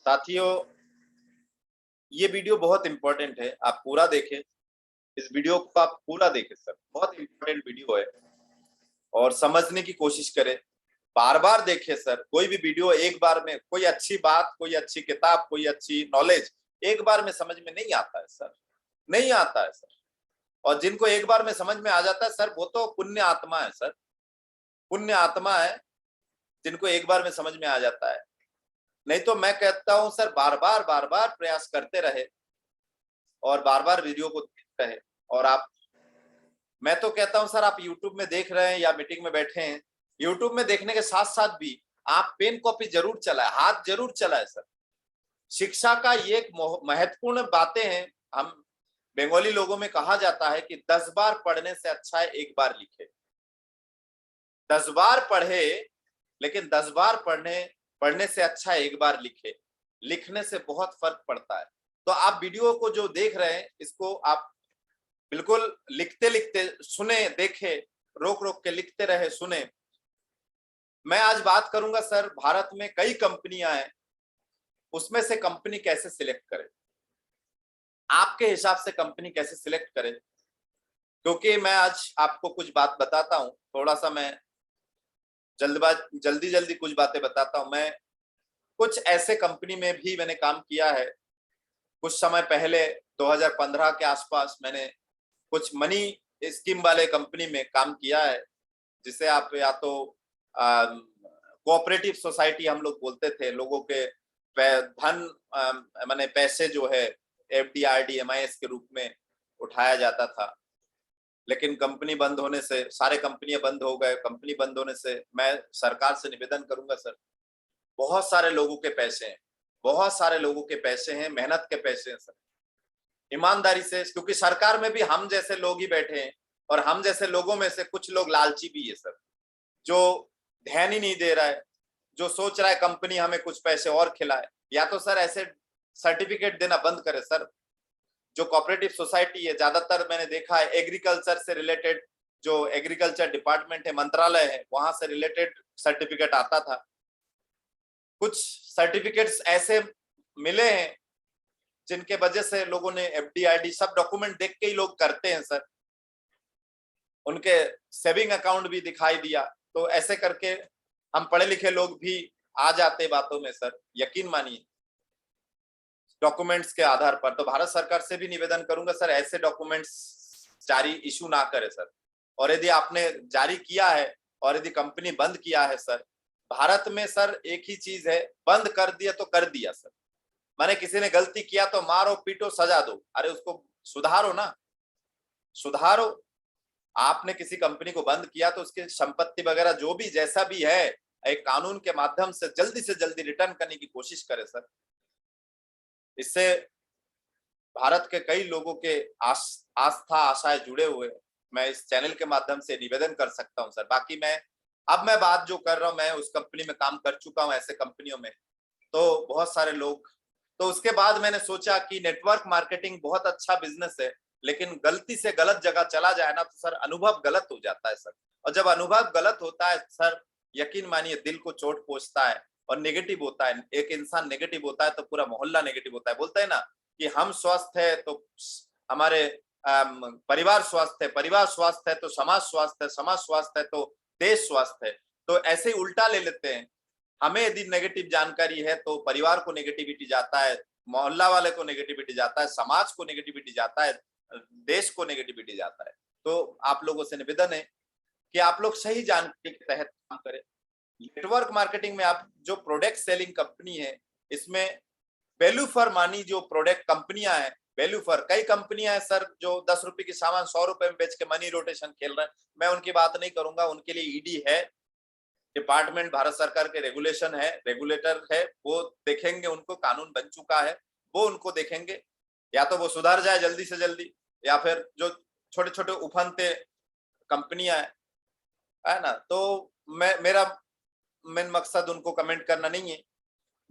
साथियों, ये वीडियो बहुत इंपॉर्टेंट है, आप पूरा देखें। इस वीडियो को आप पूरा देखें सर, बहुत इंपॉर्टेंट वीडियो है और समझने की कोशिश करें। बार बार देखें सर, कोई भी वीडियो एक बार में, कोई अच्छी बात, कोई अच्छी किताब, कोई अच्छी नॉलेज एक बार में समझ में नहीं आता है सर, नहीं आता है सर। और जिनको एक बार में समझ में आ जाता है सर, वो तो पुण्य आत्मा है सर, पुण्य आत्मा है जिनको एक बार में समझ में आ जाता है। नहीं तो मैं कहता हूं सर, बार बार प्रयास करते रहे और बार बार वीडियो को देखते रहे। और आप, मैं तो कहता हूं सर, आप यूट्यूब में देख रहे हैं या मीटिंग में बैठे हैं, यूट्यूब में देखने के साथ साथ भी आप पेन कॉपी जरूर चलाए, हाथ जरूर चलाए सर। शिक्षा का ये एक महत्वपूर्ण बातें हैं। हम बंगाली लोगों में कहा जाता है कि 10 बार पढ़ने से अच्छा है एक बार लिखे। 10 बार पढ़े, लेकिन 10 बार पढ़ने से अच्छा है एक बार लिखे। लिखने से बहुत फर्क पड़ता है। तो आप वीडियो को जो देख रहे हैं, इसको आप बिल्कुल लिखते लिखते सुने, देखे, रोक रोक के लिखते रहे, सुने। मैं आज बात करूंगा सर, भारत में कई कंपनियां हैं, उसमें से कंपनी कैसे सिलेक्ट करें, आपके हिसाब से कंपनी कैसे सिलेक्ट करें। क्योंकि मैं आज आपको कुछ बात बताता हूं, थोड़ा सा मैं जल्दी जल्दी कुछ बातें बताता हूं। मैं कुछ ऐसे कंपनी में भी मैंने काम किया है। कुछ समय पहले 2015 के आसपास मैंने कुछ मनी स्कीम वाले कंपनी में काम किया है, जिसे आप या तो कोऑपरेटिव सोसाइटी हम लोग बोलते थे। लोगों के धन माने पैसे जो है एफडी, आरडी, एमआईएस के रूप में उठाया जाता था। लेकिन कंपनी बंद होने से, सारे कंपनियां बंद हो गए। कंपनी बंद होने से मैं सरकार से निवेदन करूंगा सर, बहुत सारे लोगों के पैसे हैं, बहुत सारे लोगों के पैसे हैं, मेहनत के पैसे हैं सर। ईमानदारी से, क्योंकि सरकार में भी हम जैसे लोग ही बैठे हैं और हम जैसे लोगों में से कुछ लोग लालची भी है सर, जो ध्यान ही नहीं दे रहा है, जो सोच रहा है कंपनी हमें कुछ पैसे और खिलाए। या तो सर ऐसे सर्टिफिकेट देना बंद करे सर। जो कोऑपरेटिव सोसाइटी है, ज्यादातर मैंने देखा है एग्रीकल्चर से रिलेटेड, जो एग्रीकल्चर डिपार्टमेंट है, मंत्रालय है, वहां से रिलेटेड सर्टिफिकेट आता था। कुछ सर्टिफिकेट्स ऐसे मिले हैं जिनके वजह से लोगों ने एफडीआईडी सब डॉक्यूमेंट देख के ही लोग करते हैं सर। उनके सेविंग अकाउंट भी दिखाई दिया। तो ऐसे करके हम पढ़े लिखे लोग भी आ जाते बातों में सर, यकीन मानिए, डॉक्यूमेंट्स के आधार पर। तो भारत सरकार से भी निवेदन करूंगा सर, ऐसे डॉक्यूमेंट्स जारी इशू ना करे सर। और यदि आपने जारी किया है और यदि कंपनी बंद किया है सर, भारत में सर एक ही चीज है, बंद कर दिया तो कर दिया सर। माने किसी ने गलती किया तो मारो, पीटो, सजा दो, अरे उसको सुधारो ना, सुधारो। आपने किसी कंपनी को बंद किया तो उसकी संपत्ति वगैरह जो भी जैसा भी है, एक कानून के माध्यम से जल्दी रिटर्न करने की कोशिश करें सर। इससे भारत के कई लोगों के आस्था, आशाएं जुड़े हुए हैं। मैं इस चैनल के माध्यम से निवेदन कर सकता हूं सर। बाकी मैं बात जो कर रहा हूं, मैं उस कंपनी में काम कर चुका हूं, ऐसे कंपनियों में तो बहुत सारे लोग। तो उसके बाद मैंने सोचा कि नेटवर्क मार्केटिंग बहुत अच्छा बिजनेस है, लेकिन गलती से गलत जगह चला जाए ना तो सर अनुभव गलत हो जाता है सर। और जब अनुभव गलत होता है सर, यकीन मानिए दिल को चोट पहुंचता है और नेगेटिव होता है। एक इंसान नेगेटिव होता है तो पूरा मोहल्ला नेगेटिव होता है। बोलते हैं ना कि हम स्वस्थ है तो हमारे परिवार स्वस्थ है, परिवार स्वस्थ है तो समाज स्वस्थ है, समाज स्वस्थ है तो देश स्वस्थ है। तो ऐसे ही उल्टा ले लेते हैं। हमें यदि नेगेटिव जानकारी है तो परिवार को नेगेटिविटी जाता है, मोहल्ला वाले को नेगेटिविटी जाता है, समाज को नेगेटिविटी जाता है, देश को नेगेटिविटी जाता है। तो आप लोगों से निवेदन है कि आप लोग सही जानकारी के तहत काम करें। नेटवर्क मार्केटिंग में आप जो प्रोडक्ट सेलिंग कंपनी है, इसमें वैल्यू फॉर मनी जो प्रोडक्ट कंपनियां हैं, वैल्यू फॉर कई कंपनियां हैं सर जो 10 रुपए की सामान 100 रुपए में बेच के मनी रोटेशन खेल रहे हैं। मैं उनकी बात नहीं करूंगा, उनके लिए ईडी है, डिपार्टमेंट भारत सरकार के रेगुलेशन है, रेगुलेटर है, वो देखेंगे, उनको कानून बन चुका है, वो उनको देखेंगे। या तो वो सुधर जाए जल्दी से जल्दी, या फिर जो छोटे छोटे उफनते कंपनियां है ना, तो मेरा मेन मकसद उनको कमेंट करना नहीं है।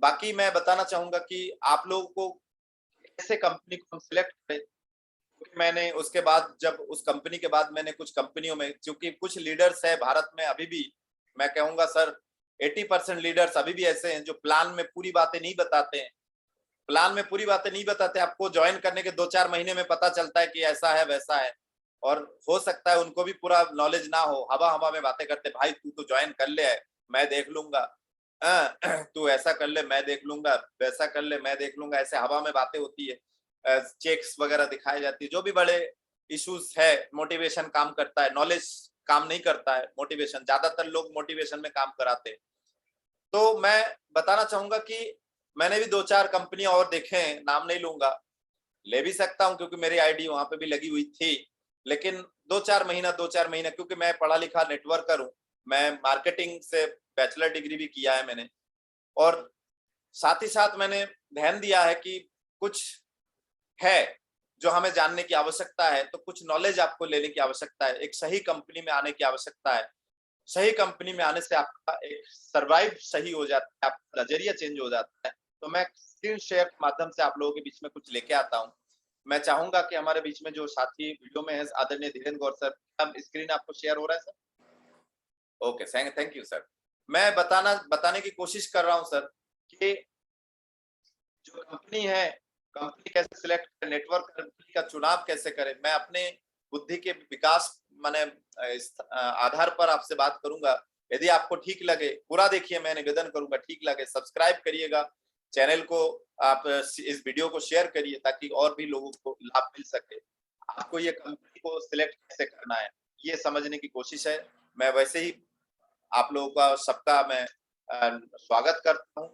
बाकी मैं बताना चाहूंगा कि आप लोगों को कैसे कंपनी को सिलेक्ट करें। मैंने उसके बाद, जब उस कंपनी के बाद मैंने कुछ कंपनियों में, क्योंकि कुछ लीडर्स है भारत में अभी भी, मैं कहूंगा सर 80% लीडर्स अभी भी ऐसे हैं जो प्लान में पूरी बातें नहीं बताते हैं, प्लान में पूरी बातें नहीं बताते, आपको ज्वाइन करने के 2-4 महीने में पता चलता है कि ऐसा है वैसा है, और हो सकता है उनको भी पूरा नॉलेज ना हो, हवा हवा में बातें करते, भाई तू तो ज्वाइन कर ले, मैं देख लूंगा, तू ऐसा कर ले मैं देख लूंगा, वैसा कर ले मैं देख लूंगा, ऐसे हवा में बातें होती है, चेक्स वगैरह दिखाई जाती है, जो भी बड़े इश्यूज है। मोटिवेशन काम करता है, नॉलेज काम नहीं करता है, मोटिवेशन, ज्यादातर लोग मोटिवेशन में काम कराते हैं। तो मैं बताना चाहूंगा कि मैंने भी 2-4 कंपनियां और देखे हैं, नाम नहीं लूंगा, ले भी सकता हूं क्योंकि मेरी आईडी वहां पे भी लगी हुई थी, लेकिन 2-4 महीना क्योंकि मैं पढ़ा लिखा नेटवर्कर हूं, मैं मार्केटिंग से बैचलर डिग्री भी किया है मैंने, और साथ ही साथ मैंने ध्यान दिया है कि कुछ है जो हमें जानने की आवश्यकता है, तो कुछ नॉलेज आपको लेने की आवश्यकता है, एक सही कंपनी में आने की आवश्यकता है। सही कंपनी में आने से आपका एक सर्वाइव सही हो जाता है, आपका नजरिया चेंज हो जाता है। तो मैं स्क्रीन शेयर के माध्यम से आप लोगों के बीच में कुछ लेके आता हूँ। मैं चाहूंगा कि हमारे बीच में जो साथी वीडियो में है, आदरणीय धीरेन्द्र गौर सर, हम स्क्रीन आपको शेयर हो रहा है sir? Okay, thank you sir. मैं बताने की कोशिश कर रहा हूँ सर कि जो कंपनी है, कंपनी कैसे सिलेक्ट करें, नेटवर्क कंपनी का चुनाव कैसे करें, मैं अपने बुद्धि के विकास माने इस आधार पर आपसे बात करूंगा। यदि आपको ठीक लगे, पूरा देखिए, मैं निवेदन करूंगा, ठीक लगे सब्सक्राइब करिएगा चैनल को, आप इस वीडियो को शेयर करिए ताकि और भी लोगों को लाभ मिल सके। आपको ये कंपनी को सिलेक्ट कैसे करना है ये समझने की कोशिश है। मैं वैसे ही आप लोगों का सबका मैं स्वागत करता हूँ,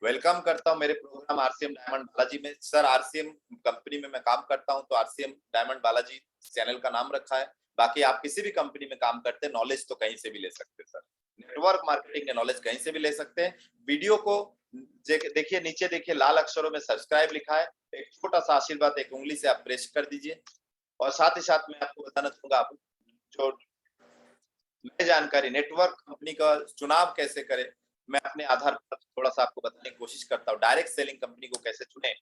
वेलकम करता हूँ मेरे प्रोग्राम आरसीएम डायमंड बालाजी में। सर आरसीएम कंपनी में मैं काम करता हूँ, तो आरसीएम डायमंड बालाजी चैनल का नाम रखा है। बाकी आप किसी भी कंपनी में काम करते हैं, नॉलेज तो कहीं से भी ले सकते हैं सर, नेटवर्क मार्केटिंग के नॉलेज कहीं से भी ले सकते हैं। वीडियो को देखिए, नीचे देखिए लाल अक्षरों में सब्सक्राइब लिखा है, एक छोटा सा आशीर्वाद एक उंगली से आप प्रेस कर दीजिए। और साथ ही साथ मैं आपको बताना चाहूंगा, आप जो नई जानकारी, नेटवर्क कंपनी का चुनाव कैसे करें, मैं अपने आधार पर थोड़ा सा आपको बताने की कोशिश करता हूँ। डायरेक्ट सेलिंग कंपनी को कैसे चुने,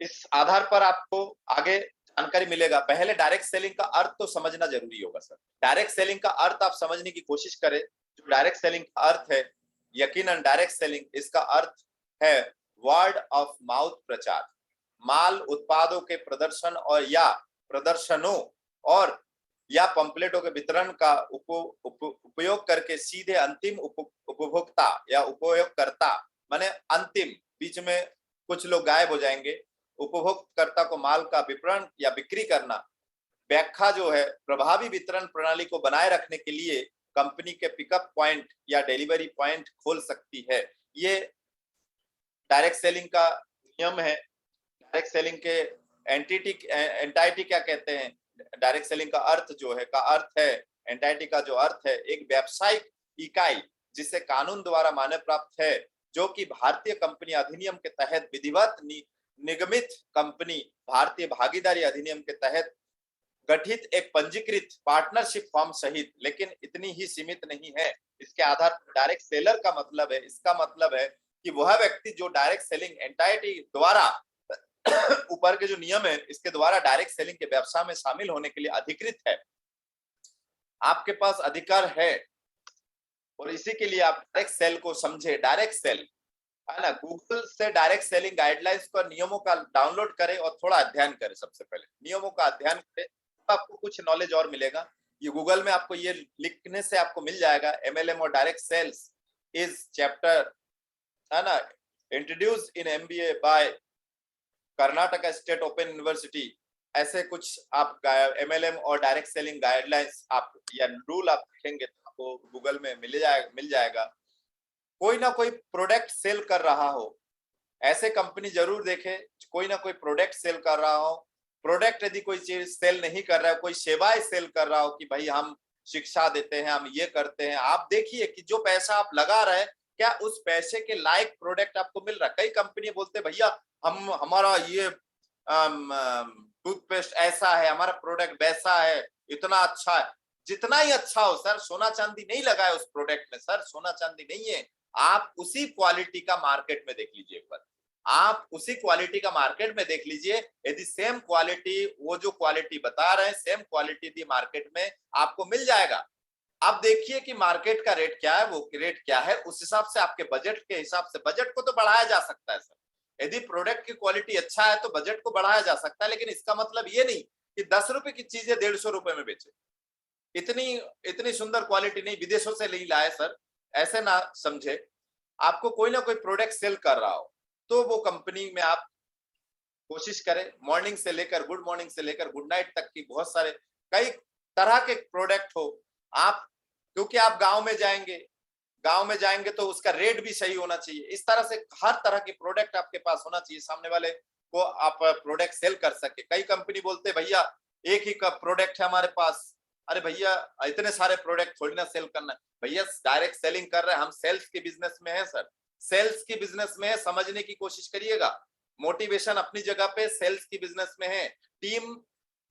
इस आधार पर आपको आगे जानकारी मिलेगा। पहले डायरेक्ट सेलिंग का अर्थ तो समझना जरूरी होगा सर। डायरेक्ट सेलिंग का अर्थ आप समझने की कोशिश करें। जो डायरेक्ट सेलिंग का अर्थ है, यकीनन डायरेक्ट सेलिंग, इसका अर्थ है वर्ड ऑफ माउथ प्रचार। माल उत्पादों के प्रदर्शन और या प्रदर्शनों और या पंपलेटों के वितरण का उपयोग करके सीधे अंतिम उपभोक्ता या उपयोगकर्ता, माने अंतिम, बीच में कुछ लोग गायब हो जाएंगे, उपभोक्ताकर्ता को माल का विपणन या बिक्री करना। व्याख्या जो है, प्रभावी वितरण प्रणाली को बनाए रखने के लिए कंपनी के पिकअप पॉइंट या डिलीवरी पॉइंट खोल सकती है। ये डायरेक्ट सेलिंग का नियम है। डायरेक्ट सेलिंग के एंटाइटी क्या कहते हैं, डायरेक्ट सेलिंग का अर्थ जो है, एंटाइटी का जो अर्थ है, एक व्यावसायिक इकाई जिसे कानून द्वारा मान्य प्राप्त है, जो कि भारतीय कंपनी अधिनियम के तहत विधिवत निगमित कंपनी, भारतीय भागीदारी अधिनियम के तहत गठित एक पंजीकृत पार्टनरशिप फॉर्म सहित, लेकिन इतनी ही सीमित नहीं है। इसके आधार पर डायरेक्ट सेलर का मतलब है, इसका मतलब है कि वह व्यक्ति जो डायरेक्ट सेलिंग एंटाइटी द्वारा ऊपर के जो नियम है, इसके द्वारा डायरेक्ट सेलिंग के व्यवसाय में शामिल होने के लिए अधिकृत है, आपके पास अधिकार है, और इसी के लिए आप डायरेक्ट सेल को समझे। डायरेक्ट सेल है ना, गूगल से डायरेक्ट सेलिंग गाइडलाइंस का नियमों का डाउनलोड करें और थोड़ा अध्ययन करें। सबसे पहले नियमों का अध्ययन करें, तो आपको कुछ नॉलेज और मिलेगा। ये गूगल में आपको ये लिखने से आपको मिल जाएगा, एमएलएम और डायरेक्ट सेल्स इज चैप्टर, है ना, introduced in MBA by Karnataka state open university. ऐसे कुछ आप एमएलएम और डायरेक्ट सेलिंग गाइडलाइंस आप या रूल आप देखेंगे तो आपको गूगल में मिल जाएगा। कोई ना कोई प्रोडक्ट सेल कर रहा हो, ऐसे कंपनी जरूर देखे कोई ना कोई प्रोडक्ट सेल कर रहा हो। प्रोडक्ट यदि कोई चीज सेल नहीं कर रहा है, कोई सेवाएं सेल कर रहा हो कि भाई हम शिक्षा देते हैं, हम ये करते हैं, आप देखिए कि जो पैसा आप लगा रहे हैं, क्या उस पैसे के लायक प्रोडक्ट आपको मिल रहा है। कई कंपनी बोलते हैं भैया हम हमारा ये टूथपेस्ट ऐसा है, हमारा प्रोडक्ट वैसा है, इतना अच्छा है। जितना ही अच्छा हो सर, सोना चांदी नहीं लगा है उस प्रोडक्ट में सर, सोना चांदी नहीं है। आप उसी क्वालिटी का मार्केट में देख लीजिए एक बार, आप उसी क्वालिटी का मार्केट में देख लीजिए। यदि सेम क्वालिटी, वो जो क्वालिटी बता रहे हैं, सेम क्वालिटी यदि मार्केट में आपको मिल जाएगा। अब देखिए कि मार्केट का रेट क्या है, वो रेट क्या है, उस हिसाब से आपके बजट के हिसाब से, बजट को तो बढ़ाया जा सकता है सर। यदि प्रोडक्ट की क्वालिटी अच्छा है तो बजट को बढ़ाया जा सकता है, लेकिन इसका मतलब ये नहीं कि 10 रुपए की चीजें 150 रुपए में बेचे। इतनी इतनी सुंदर क्वालिटी नहीं, विदेशों से नहीं लाए सर, ऐसे ना समझे। आपको कोई ना कोई प्रोडक्ट सेल कर रहा हो तो वो कंपनी में आप कोशिश करें। मॉर्निंग से लेकर गुड मॉर्निंग से लेकर गुड नाइट तक की बहुत सारे कई तरह के प्रोडक्ट हो आप, क्योंकि आप गांव में जाएंगे तो उसका रेट भी सही होना चाहिए। इस तरह से हर तरह के प्रोडक्ट आपके पास होना चाहिए, सामने वाले को आप प्रोडक्ट सेल कर सके। कई कंपनी बोलते भैया एक ही का प्रोडक्ट है हमारे पास। अरे भैया इतने सारे प्रोडक्ट थोड़ी ना सेल करना है भैया, डायरेक्ट सेलिंग कर रहे हैं हम, सेल्स के बिजनेस में है सर, सेल्स की बिजनेस में है, समझने की कोशिश करिएगा। मोटिवेशन अपनी जगह पे, सेल्स की बिजनेस में है। टीम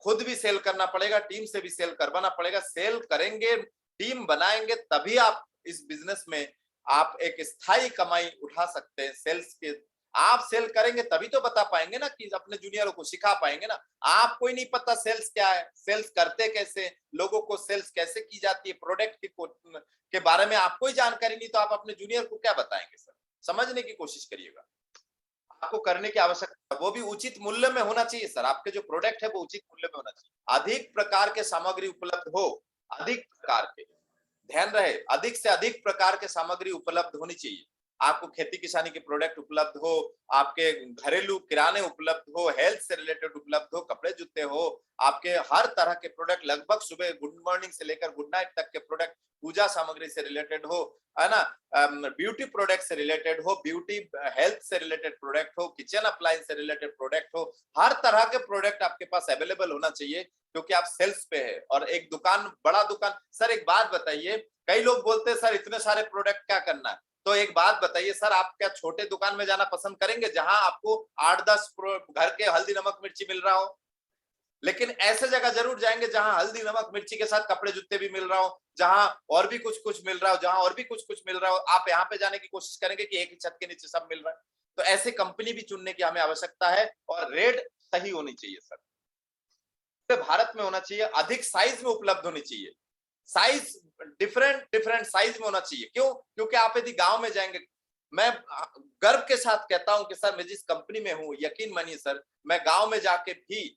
खुद भी सेल करना पड़ेगा, टीम से भी सेल करवाना पड़ेगा। सेल करेंगे, टीम बनाएंगे, तभी आप इस बिजनेस में आप एक स्थायी कमाई उठा सकते हैं। सेल्स के आप सेल करेंगे तभी तो बता पाएंगे ना, कि अपने जूनियरों को सिखा पाएंगे ना। आपको ही नहीं पता सेल्स क्या है, सेल्स करते कैसे, लोगों को सेल्स कैसे की जाती है, प्रोडक्ट के बारे में आपको ही जानकारी नहीं, तो आप अपने जूनियर को क्या बताएंगे सर। समझने की कोशिश करिएगा, आपको करने की आवश्यकता, वो भी उचित मूल्य में होना चाहिए सर। आपके जो प्रोडक्ट है वो उचित मूल्य में होना चाहिए। अधिक प्रकार के सामग्री उपलब्ध हो, अधिक प्रकार के, ध्यान रहे, अधिक से अधिक प्रकार के सामग्री उपलब्ध होनी चाहिए। आपको खेती किसानी के प्रोडक्ट उपलब्ध हो, आपके घरेलू किराने उपलब्ध हो, हेल्थ से रिलेटेड उपलब्ध हो, कपड़े जूते हो, आपके हर तरह के प्रोडक्ट, लगभग सुबह गुड मॉर्निंग से लेकर गुड नाइट तक के प्रोडक्ट, पूजा सामग्री से रिलेटेड हो, है ना, ब्यूटी प्रोडक्ट से रिलेटेड हो, ब्यूटी हेल्थ से रिलेटेड प्रोडक्ट हो, किचन अप्लायंस से रिलेटेड प्रोडक्ट हो, हर तरह के प्रोडक्ट आपके पास अवेलेबल होना चाहिए, क्योंकि आप सेल्स पे है। और एक दुकान, बड़ा दुकान, सर एक बात बताइए, कई लोग बोलते हैं सर इतने सारे प्रोडक्ट क्या करना है, तो एक बात बताइए सर, आप क्या छोटे दुकान में जाना पसंद करेंगे जहां आपको 8-10 घर के हल्दी नमक मिर्ची मिल रहा हो? लेकिन ऐसे जगह जरूर जाएंगे जहां हल्दी नमक मिर्ची के साथ कपड़े जूते भी मिल रहा हो, जहां और भी कुछ कुछ मिल रहा हो, जहां और भी कुछ कुछ मिल रहा हो। आप यहाँ पे जाने की कोशिश करेंगे कि एक ही छत के नीचे सब मिल रहा है। तो ऐसी कंपनी भी चुनने की हमें आवश्यकता है, और रेट सही होनी चाहिए सर। भारत में होना चाहिए, अधिक साइज में उपलब्ध होनी चाहिए, साइज डिफरेंट डिफरेंट साइज में होना चाहिए। क्यों? क्योंकि आप यदि गांव में जाएंगे, मैं गर्व के साथ कहता हूं कि सर मैं जिस कंपनी में हूं, यकीन मानिए सर, मैं गांव में जाके भी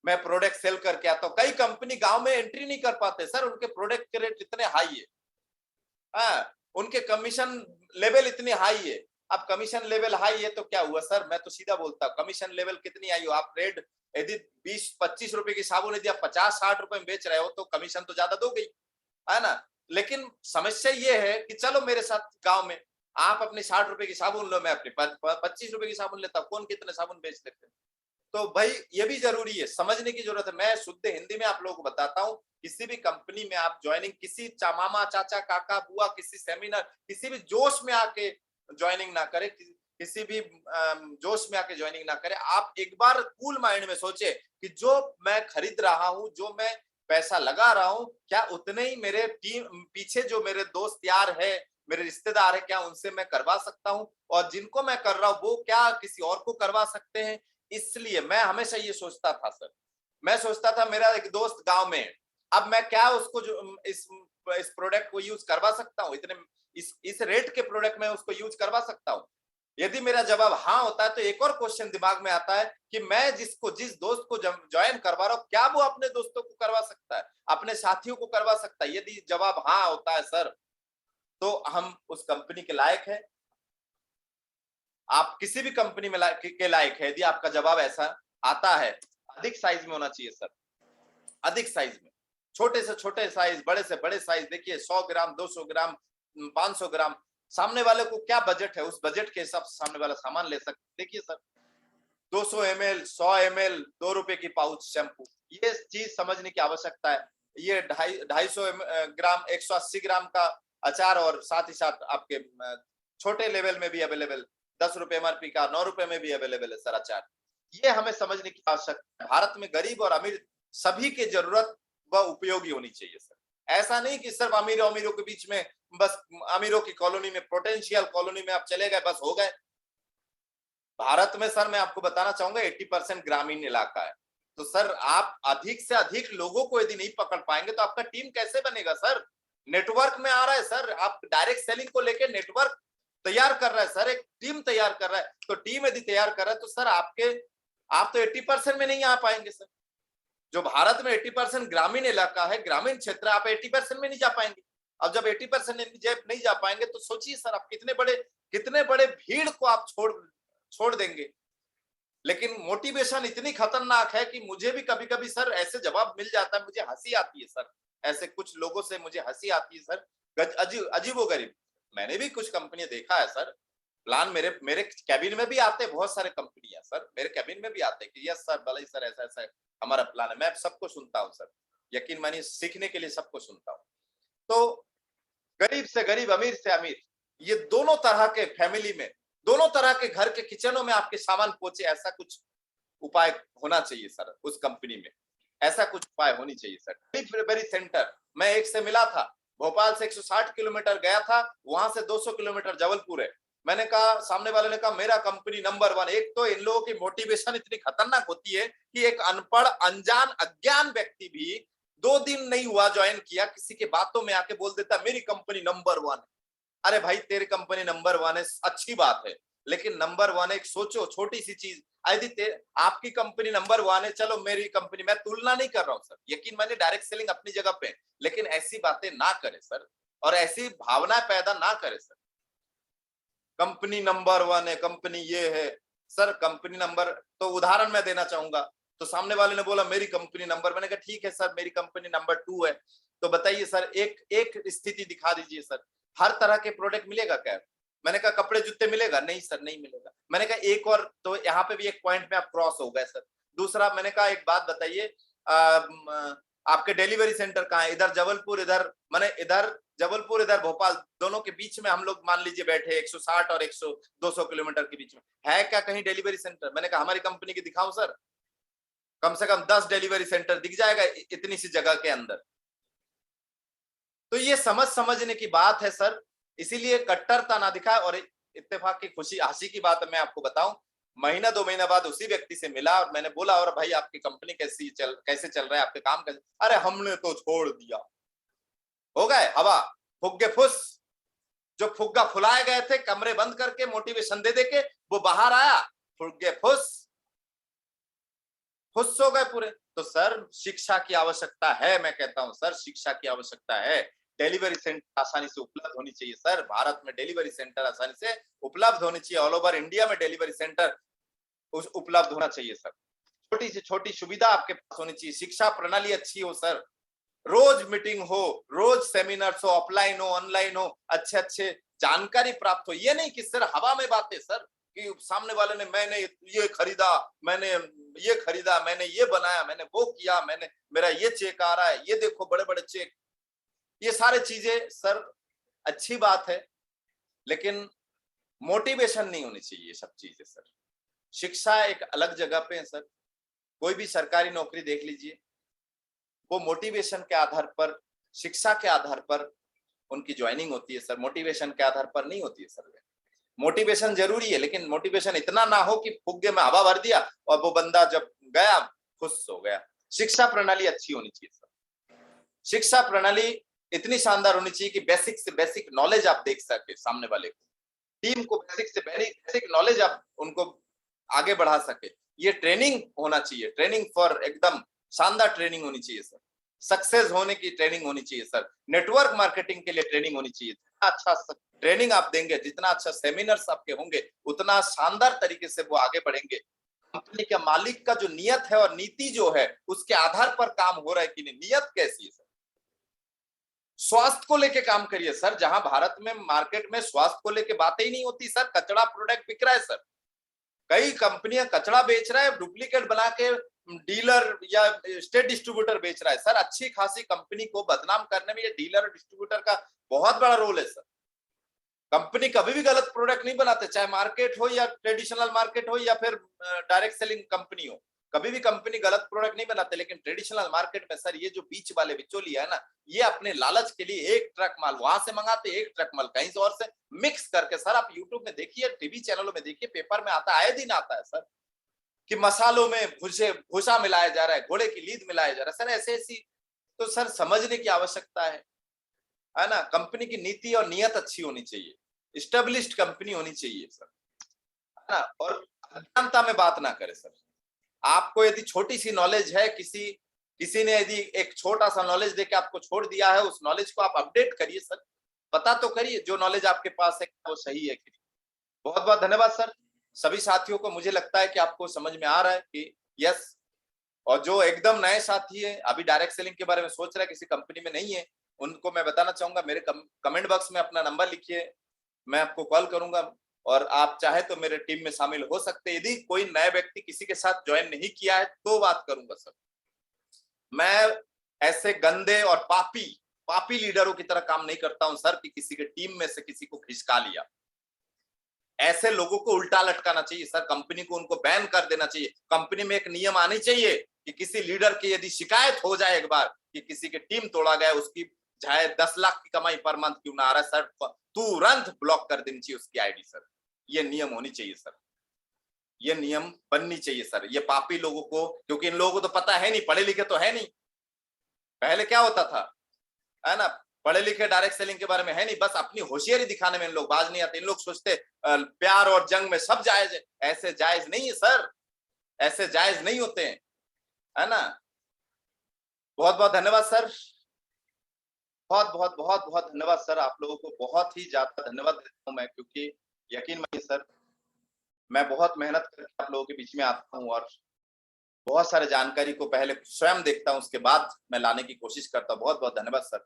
मैं प्रोडक्ट सेल करके आता हूं। कई कंपनी गांव में एंट्री नहीं कर पाते सर, उनके प्रोडक्ट के रेट इतने हाई है, हाँ, उनके कमीशन लेवल इतनी हाई है। अब कमीशन लेवल हाई है तो क्या हुआ सर, मैं तो सीधा बोलता हूँ, कमीशन लेवल कितनी आई हो, आप रेट यदि 20-25 रुपए की साबुन यदि आप 50-60 रुपए में बेच रहे हो तो कमीशन तो ज्यादा दो गई, है ना। लेकिन समस्या ये है कि चलो मेरे साथ गांव में, आप अपनी 60 रुपए की साबुन लो, मैं अपनी 25 रुपए की साबुन लेता हूँ, कौन कितने साबुन बेच लेते हैं। तो भाई ये भी जरूरी है, समझने की जरूरत है। मैं शुद्ध हिंदी में आप लोगों को बताता हूँ, किसी भी कंपनी में आप ज्वाइनिंग, किसी मामा चाचा काका बुआ, किसी सेमिनार, किसी भी जोश में आके ज्वाइनिंग ना करें, किसी भी जोश में आके ज्वाइनिंग ना करें। आप एक बार कूल माइंड में सोचे कि जो मैं खरीद रहा हूं, जो मैं पैसा लगा रहा हूं, क्या उतने ही मेरे टीम पीछे जो मेरे दोस्त यार है, मेरे रिश्तेदार है, क्या उनसे मैं करवा सकता हूं, और जिनको मैं कर रहा हूं वो क्या किसी और को करवा सकते हैं। इसलिए मैं हमेशा ये सोचता था सर, मैं सोचता था मेरा एक दोस्त गांव में, अब मैं क्या उसको जो इस प्रोडक्ट को यूज करवा सकता हूँ, इतने इस रेट के प्रोडक्ट में उसको यूज करवा सकता हूँ। यदि मेरा जवाब हाँ होता है तो एक और क्वेश्चन दिमाग में आता है कि मैं जिस दोस्त को ज्वाइन करवा रहा हूँ, क्या वो अपने दोस्तों को करवा सकता है, अपने साथियों को करवा सकता है। यदि जवाब हाँ होता है सर, तो हम उस कंपनी के लायक है। आप किसी भी कंपनी में के लायक है, यदि आपका जवाब ऐसा आता है। अधिक साइज में होना चाहिए सर, अधिक साइज में, छोटे से छोटे साइज, बड़े से बड़े साइज। देखिए 100 ग्राम, 200 ग्राम, 500 ग्राम, सामने वाले को क्या बजट है, उस बजट के हिसाब से सामने वाला सामान ले सकते। देखिए सर 200 ml, 100 ml, 2 रुपए की पाउच शैम्पू, ये चीज समझने की आवश्यकता है। ये 250 ग्राम, 180 ग्राम का अचार, और साथ ही साथ आपके छोटे लेवल में भी अवेलेबल 10 रुपए एमआरपी का, 9 रुपए में भी अवेलेबल है सर अचार। ये हमें समझने की आवश्यकता है। भारत में गरीब और अमीर सभी की जरूरत व उपयोगी होनी चाहिए सर। ऐसा नहीं कि सिर्फ अमीरों अमीरों के बीच में, बस अमीरों की कॉलोनी में, पोटेंशियल कॉलोनी में आप चले गए, बस हो गए। भारत में सर मैं आपको बताना चाहूंगा 80% ग्रामीण इलाका है। तो सर आप अधिक से अधिक लोगों को यदि नहीं पकड़ पाएंगे तो आपका टीम कैसे बनेगा सर। नेटवर्क में आ रहा है सर, आप डायरेक्ट सेलिंग को लेकर नेटवर्क तैयार कर रहा है सर, एक टीम तैयार कर रहा है। तो टीम यदि तैयार कर रहा है तो सर आप तो 80% में नहीं आ पाएंगे सर। जो भारत में 80% ग्रामीण इलाका है, ग्रामीण क्षेत्र, आप 80% में नहीं जा पाएंगे। अब जब 80% नहीं जा पाएंगे तो सोचिए सर, आप कितने बड़े भीड़ को आप छोड़ देंगे। लेकिन मोटिवेशन इतनी खतरनाक है कि मुझे भी कभी कभी सर ऐसे जवाब मिल जाता है, मुझे हंसी आती है सर। ऐसे कुछ लोगों से मुझे हंसी आती है सर, अजीबोगरीब। मैंने भी कुछ कंपनियां देखा है सर, प्लान मेरे कैबिन में भी आते हैं बहुत सारे कंपनियां सर, मेरे कैबिन में भी आते हैं कि यस सर, भले सर ऐसा ऐसा हमारा प्लान है। मैं सबको सुनता हूँ सर, यकीन मानिए सीखने के लिए सबको सुनता हूँ। तो गरीब से गरीब, अमीर से अमीर, ये दोनों तरह के फैमिली में, दोनों तरह के घर के किचनों में आपके सामान पहुंचे, ऐसा कुछ उपाय होना चाहिए सर उस कंपनी में। ऐसा कुछ उपाय होनी चाहिए सर। डिलीवरी सेंटर, मैं एक से मिला था, भोपाल से 160 किलोमीटर गया था, वहां से 200 किलोमीटर जबलपुर है। मैंने कहा, सामने वाले ने कहा मेरा कंपनी नंबर 1। एक तो इन लोगों की मोटिवेशन इतनी खतरनाक होती है कि एक अनपढ़, अनजान, अज्ञान व्यक्ति भी 2 दिन नहीं हुआ ज्वाइन किया, किसी के बातों में आके बोल देता मेरी कंपनी नंबर 1 है। अरे भाई, तेरी कंपनी नंबर 1 है, अच्छी बात है, लेकिन नंबर 1 एक सोचो, छोटी सी चीज। यदि आपकी कंपनी नंबर 1 है, चलो मेरी कंपनी, मैं तुलना नहीं कर रहा हूं सर, यकीन मानिए डायरेक्ट सेलिंग अपनी जगह पे, लेकिन ऐसी बातें ना करें सर, और ऐसी भावना पैदा ना करें सर। कंपनी नंबर 1 है, कंपनी ये है सर, कंपनी नंबर, तो उदाहरण मैं देना चाहूंगा। तो सामने वाले ने बोला मेरी कंपनी नंबर, मैंने कहा ठीक है सर, मेरी कंपनी नंबर 2 है। तो बताइए सर, एक स्थिति दिखा दीजिए सर, हर तरह के प्रोडक्ट मिलेगा क्या? मैंने कहा कपड़े जूते मिलेगा? नहीं सर, नहीं मिलेगा। मैंने कहा एक और, तो यहाँ पे भी एक पॉइंट में आप क्रॉस हो गए सर। दूसरा, मैंने कहा एक बात बताइए, आपके डिलीवरी सेंटर कहाँ है? इधर जबलपुर, इधर माने इधर जबलपुर, इधर भोपाल, दोनों के बीच में हम लोग मान लीजिए बैठे 160 और 200 किलोमीटर के बीच में है क्या कहीं डिलीवरी सेंटर? मैंने कहा हमारी कंपनी की दिखाऊं सर? कम से कम 10 डिलीवरी सेंटर दिख जाएगा इतनी सी जगह के अंदर। तो ये समझने की बात है सर, इसीलिए कट्टरता ना दिखाए। और इत्तेफाक की खुशी, हंसी की बात मैं आपको बताऊं, महीना 2 महीना बाद उसी व्यक्ति से मिला और मैंने बोला, और भाई आपकी कंपनी कैसे चल रहा है, आपके काम कैसे? अरे हमने तो छोड़ दिया, हो गए हवा, फुग्गे फुस। जो फुग्गा फुलाए गए थे कमरे बंद करके, मोटिवेशन दे के, वो बाहर आया, फुग्गे फुस हो गए पूरे। तो सर शिक्षा की आवश्यकता है, मैं कहता हूं सर, शिक्षा की आवश्यकता है। डिलीवरी सेंटर आसानी से उपलब्ध होनी चाहिए सर, भारत में डिलीवरी सेंटर आसानी से उपलब्ध होनी चाहिए, ऑल ओवर इंडिया में डिलीवरी सेंटर उपलब्ध होना चाहिए सर। छोटी से छोटी सुविधा आपके पास होनी चाहिए, शिक्षा प्रणाली अच्छी हो सर, रोज मीटिंग हो, रोज सेमिनार हो, ऑफलाइन हो, ऑनलाइन हो, अच्छे अच्छे जानकारी प्राप्त हो। ये नहीं कि सर हवा में बातें सर, कि सामने वाले ने मैंने ये खरीदा, मैंने ये खरीदा, मैंने ये बनाया, मैंने वो किया, मैंने, मेरा ये चेक आ रहा है, ये देखो बड़े बड़े चेक। ये सारे चीजें सर अच्छी बात है, लेकिन मोटिवेशन नहीं होनी चाहिए सब चीजें सर। शिक्षा एक अलग जगह पे है सर। कोई भी सरकारी नौकरी देख लीजिए, वो मोटिवेशन के आधार पर, शिक्षा के आधार पर उनकी ज्वाइनिंग होती है सर, मोटिवेशन के आधार पर नहीं होती है सर। मोटिवेशन जरूरी है, लेकिन मोटिवेशन इतना ना हो कि फुग्गे में हवा भर दिया और वो बंदा जब गया खुश हो गया। शिक्षा प्रणाली अच्छी होनी चाहिए सर। शिक्षा प्रणाली इतनी शानदार होनी चाहिए कि बेसिक से बेसिक नॉलेज आप देख सके सामने वाले को, टीम को बेसिक से बेसिक नॉलेज आप उनको आगे बढ़ा सके। ये ट्रेनिंग होना चाहिए, ट्रेनिंग फॉर एकदम शानदार ट्रेनिंग होनी चाहिए सर। सक्सेस होने की ट्रेनिंग होनी चाहिए सर। नेटवर्क मार्केटिंग के लिए ट्रेनिंग होनी चाहिए। अच्छा ट्रेनिंग आप देंगे, जितना अच्छा सेमिनार्स आपके होंगे, उतना शानदार तरीके से वो आगे बढ़ेंगे। कंपनी के मालिक का जो नियत है और नीति जो है, उसके आधार पर काम हो रहा है कि नहीं, नियत कैसी है सर। स्वास्थ्य को लेके काम करिए सर, जहां भारत में मार्केट में स्वास्थ्य को लेके बातें ही नहीं होती सर। कचड़ा प्रोडक्ट बिक रहा है सर, कई कंपनियां कचड़ा बेच रहा है, डुप्लीकेट बना के डीलर या स्टेट डिस्ट्रीब्यूटर बेच रहा है सर। अच्छी खासी कंपनी को बदनाम करने में ये डीलर और डिस्ट्रीब्यूटर का बहुत बड़ा रोल है सर। कंपनी कभी भी गलत प्रोडक्ट नहीं बनाते, चाहे मार्केट हो या ट्रेडिशनल मार्केट हो या फिर डायरेक्ट सेलिंग कंपनी हो, कभी भी कंपनी गलत प्रोडक्ट नहीं बनाते। लेकिन ट्रेडिशनल मार्केट में सर ये जो बीच वाले बिचौलिया है ना, ये अपने लालच के लिए एक ट्रक माल वहां से मंगाते, एक ट्रक माल कहीं से और से मिक्स करके। सर आप यूट्यूब में देखिए, टीवी चैनलों में देखिए, पेपर में आता है, आए दिन आता है सर, कि मसालों में भूसा मिलाया जा रहा है, घोड़े की लीद मिलाया जा रहा है सर, ऐसे ऐसी। तो सर समझने की आवश्यकता है ना। कंपनी की नीति और नियत अच्छी होनी चाहिए। स्टेब्लिश्ड कंपनी होनी चाहिए सर, है ना। और अज्ञानता में बात ना करे सर। आपको यदि छोटी सी नॉलेज है, किसी ने यदि एक छोटा सा नॉलेज देके आपको छोड़ दिया है, उस नॉलेज को आप अपडेट करिए सर, पता तो करिए जो नॉलेज आपके पास है वो सही है कि नहीं। बहुत बहुत धन्यवाद सर। सभी साथियों को मुझे लगता है कि आपको समझ में आ रहा है कि यस, और जो एकदम नए साथी है, अभी डायरेक्ट सेलिंग के बारे में सोच रहे हैं, किसी कंपनी में नहीं है, उनको मैं बताना चाहूंगा, मेरे कमेंट बॉक्स में अपना नंबर लिखिए, मैं आपको कॉल करूंगा, और आप चाहे तो मेरे टीम में शामिल हो सकते हैं। यदि कोई नया व्यक्ति किसी के साथ ज्वाइन नहीं किया है तो बात करूंगा सर। मैं ऐसे गंदे और पापी लीडरों की तरह काम नहीं करता हूं सर, कि किसी के टीम में से किसी को खिसका लिया। ऐसे लोगों को उल्टा लटकाना चाहिए सर, कंपनी को उनको बैन कर देना चाहिए। कंपनी में एक नियम आनी चाहिए कि किसी लीडर की यदि शिकायत हो जाए एक बार कि किसी की टीम तोड़ा गया, उसकी चाहे 10 लाख की कमाई पर मंथ क्यों ना आ रहा है सर, तुरंत ब्लॉक कर देनी चाहिए उसकी आईडी सर। ये नियम होनी चाहिए सर, ये नियम बननी चाहिए सर। ये पापी लोगों को, क्योंकि इन लोगों को तो पता है नहीं, पढ़े लिखे तो है नहीं। पहले क्या होता था, है ना, पढ़े लिखे डायरेक्ट सेलिंग के बारे में है नहीं, बस अपनी होशियारी दिखाने में इन लोग बाज नहीं आते। इन लोग सोचते प्यार और जंग में सब जायज है। ऐसे जायज नहीं है सर, ऐसे जायज नहीं होते हैं, है ना। बहुत बहुत धन्यवाद सर, बहुत बहुत बहुत बहुत धन्यवाद सर। आप लोगों को बहुत ही ज्यादा धन्यवाद देता हूं मैं, क्योंकि यकीन मानिए सर, मैं बहुत मेहनत करके आप लोगों के बीच में आता हूं, और बहुत सारे जानकारी को पहले स्वयं देखता हूं, उसके बाद मैं लाने की कोशिश करता हूं। बहुत बहुत धन्यवाद सर।